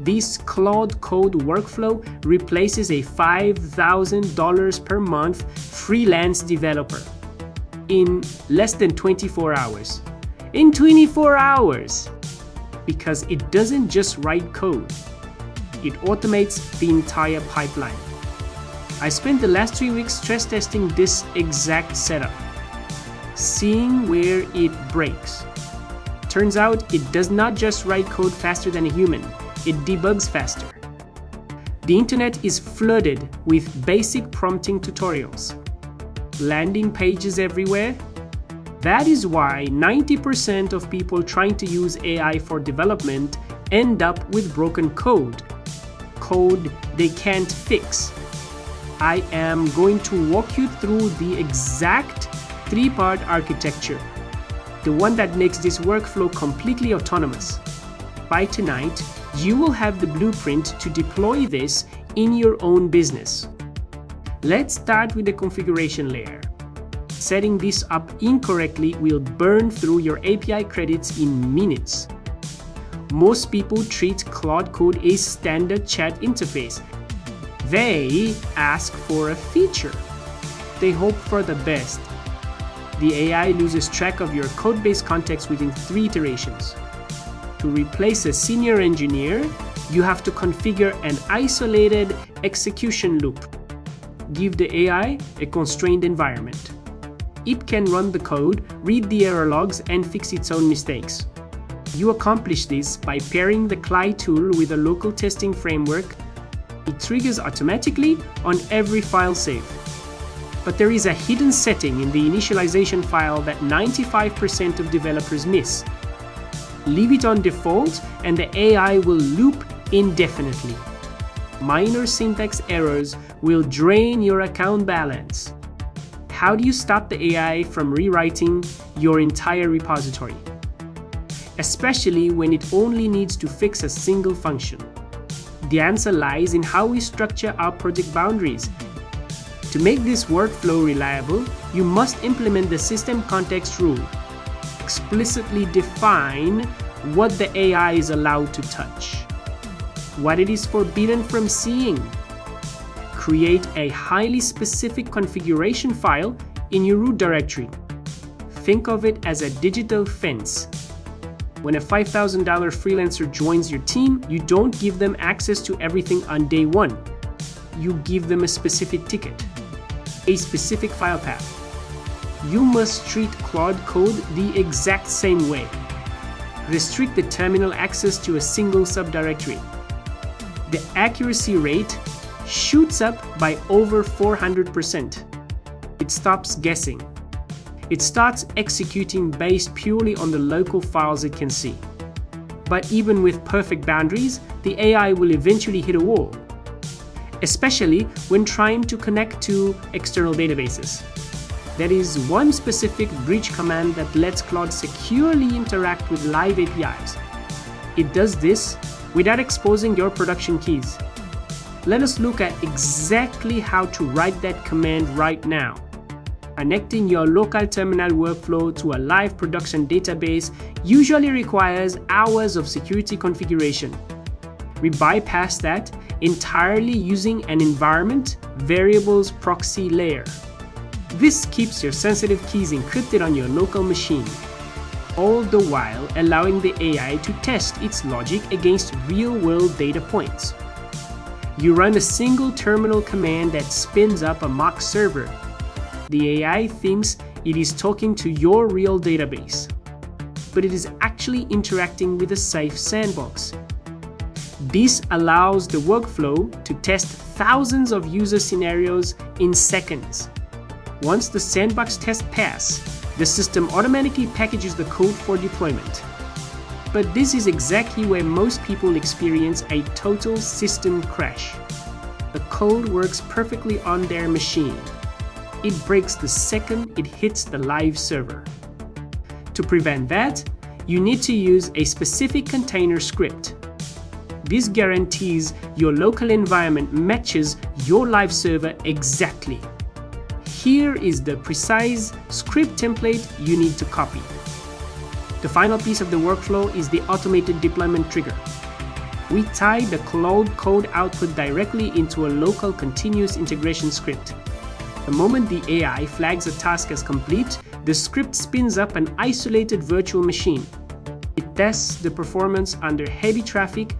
This Claude code workflow replaces a $5,000 per month freelance developer in less than 24 hours. In 24 hours! Because it doesn't just write code, it automates the entire pipeline. I spent the last 3 weeks stress testing this exact setup, seeing where it breaks. Turns out it does not just write code faster than a human, it debugs faster. The internet is flooded with basic prompting tutorials, landing pages everywhere. That is why 90% of people trying to use AI for development end up with broken code they can't fix. I am going to walk you through the exact 3-part architecture, the one that makes this workflow completely autonomous. By tonight, you will have the blueprint to deploy this in your own business. Let's start with the configuration layer. Setting this up incorrectly will burn through your API credits in minutes. Most people treat Claude Code as standard chat interface. They ask for a feature. They hope for the best. The AI loses track of your code-based context within 3 iterations. To replace a senior engineer, you have to configure an isolated execution loop. Give the AI a constrained environment. It can run the code, read the error logs, and fix its own mistakes. You accomplish this by pairing the Claude tool with a local testing framework. It triggers automatically on every file save. But there is a hidden setting in the initialization file that 95% of developers miss. Leave it on default and the AI will loop indefinitely. Minor syntax errors will drain your account balance. How do you stop the AI from rewriting your entire repository? Especially when it only needs to fix a single function. The answer lies in how we structure our project boundaries. To make this workflow reliable, you must implement the system context rule. Explicitly define what the AI is allowed to touch, what it is forbidden from seeing. Create a highly specific configuration file in your root directory. Think of it as a digital fence. When a $5,000 freelancer joins your team, you don't give them access to everything on day one. You give them a specific ticket, a specific file path. You must treat Claude Code the exact same way. Restrict the terminal access to a single subdirectory. The accuracy rate shoots up by over 400%. It stops guessing. It starts executing based purely on the local files it can see. But even with perfect boundaries, the AI will eventually hit a wall, especially when trying to connect to external databases. There is one specific bridge command that lets Claude securely interact with live APIs. It does this without exposing your production keys. Let us look at exactly how to write that command right now. Connecting your local terminal workflow to a live production database usually requires hours of security configuration. We bypass that entirely using an environment variables proxy layer. This keeps your sensitive keys encrypted on your local machine, all the while allowing the AI to test its logic against real-world data points. You run a single terminal command that spins up a mock server. The AI thinks it is talking to your real database, but it is actually interacting with a safe sandbox. This allows the workflow to test thousands of user scenarios in seconds. Once the sandbox tests pass, the system automatically packages the code for deployment. But this is exactly where most people experience a total system crash. The code works perfectly on their machine. It breaks the second it hits the live server. To prevent that, you need to use a specific container script. This guarantees your local environment matches your live server exactly. Here is the precise script template you need to copy. The final piece of the workflow is the automated deployment trigger. We tie the Claude code output directly into a local continuous integration script. The moment the AI flags a task as complete, the script spins up an isolated virtual machine. It tests the performance under heavy traffic.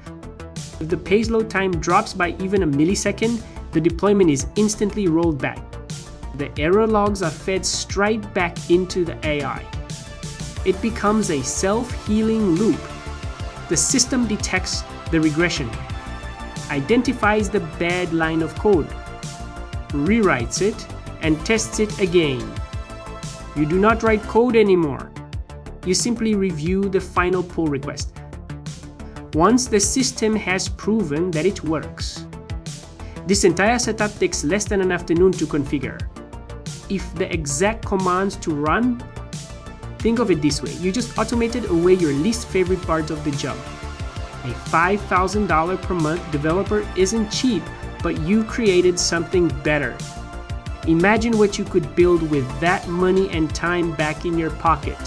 If the payload time drops by even a millisecond, the deployment is instantly rolled back. The error logs are fed straight back into the AI. It becomes a self-healing loop. The system detects the regression, identifies the bad line of code, rewrites it, and tests it again. You do not write code anymore. You simply review the final pull request. Once the system has proven that it works. This entire setup takes less than an afternoon to configure. If the exact commands to run, think of it this way: you just automated away your least favorite part of the job. A $5,000 per month developer isn't cheap, but you created something better. Imagine what you could build with that money and time back in your pocket.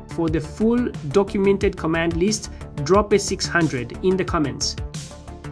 For the full documented command list, drop a 600 in the comments.